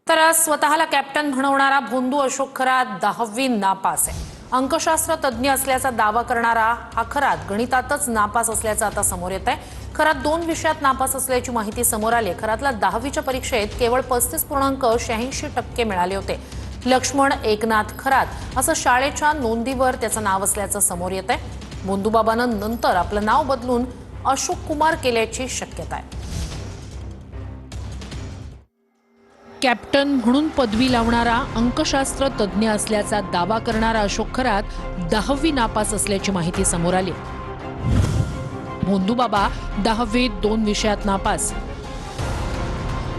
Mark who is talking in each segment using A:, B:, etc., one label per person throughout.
A: तर आज स्वतःला कॅप्टन म्हणवणारा भोंदू अशोक खरात 10वी नापास आहे। अंकशास्त्र तज्ञ असल्याचा दावा करणारा हा खरात गणितातच नापास असल्याचं आता समोर येत आहे। खरात 2 विषयात नापास असल्याची माहिती समोर आली। खरातला 10वीच्या परीक्षेत केवळ 35.86% मिळाले होते। लक्ष्मण एकनाथ खरात असं शाळेच्या नोंदीवर त्याचं नाव असल्याचं समोर येत आहे। भोंदूबाबानं नंतर आपलं नाव बदलून अशोक कुमार केल्याची शक्यता आहे। कॅप्टन म्हणून पदवी लावणारा अंकशास्त्र तज्ञ असल्याचा दावा करणारा अशोक खरात 10वी नापास असल्याची माहिती समोर आली। भोंदूबाबा 10वीत 2 विषयात नापास,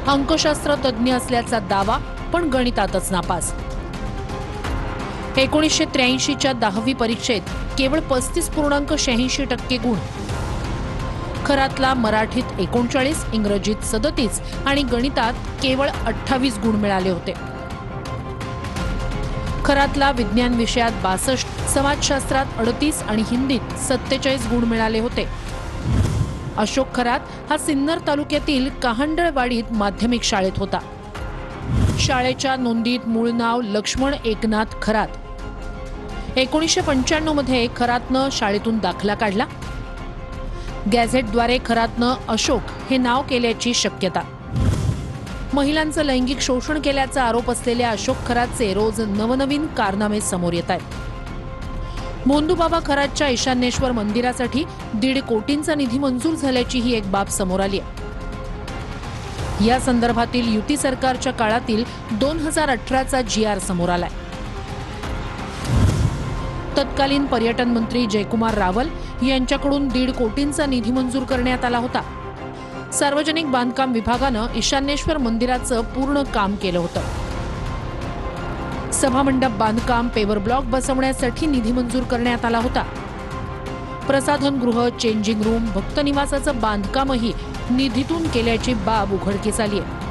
A: अंकशास्त्र तज्ञ असल्याचा दावा पण गणितातच नापास। 1983च्या 10वी परीक्षेत केवळ 35.86% गुण। खरातला मराठीत 39, इंग्रजीत 37 आणि गणितात केवळ 28 गुण मिळाले होते। खरातला विज्ञान विषयात 62, समाजशास्त्रात 38 आणि हिंदीत 47 गुण मिळाले होते। अशोक खरात हा सिन्नर तालुक्यातील कहांडळवाडीत माध्यमिक शाळेत होता। शाळेच्या नोंदीत मूळ नाव लक्ष्मण एकनाथ खरात। 1995 मध्ये खरातनं शाळेतून दाखला काढला। गॅझेटद्वारे खरातनं अशोक हे नाव केल्याची शक्यता। महिलांचं लैंगिक शोषण केल्याचा आरोप असलेल्या अशोक खरातचे रोज नवनवीन कारनामे समोर येत आहेत। भोंदूबाबा खरातच्या ईशान्येश्वर मंदिरासाठी 1.5 कोटींचा निधी मंजूर झाल्याची ही एक बाब समोर आली आहे। या संदर्भातील युती सरकारच्या काळातील 2018चा GR समोर आलाय। तत्कालीन पर्यटन मंत्री जयकुमार रावल यांच्याकडून 1.5 कोटींचा निधी मंजूर करण्यात आला होता। सार्वजनिक बांधकाम विभागानं ईशान्येश्वर मंदिराचं पूर्ण काम केलं होतं। सभामंडप बांधकाम, पेवर ब्लॉक बसवण्यासाठी निधी मंजूर करण्यात आला होता। प्रसाधनगृह, चेंजिंग रूम, भक्त निवासाचं बांधकामही निधीतून केल्याची बाब उघडकीस आली आहे।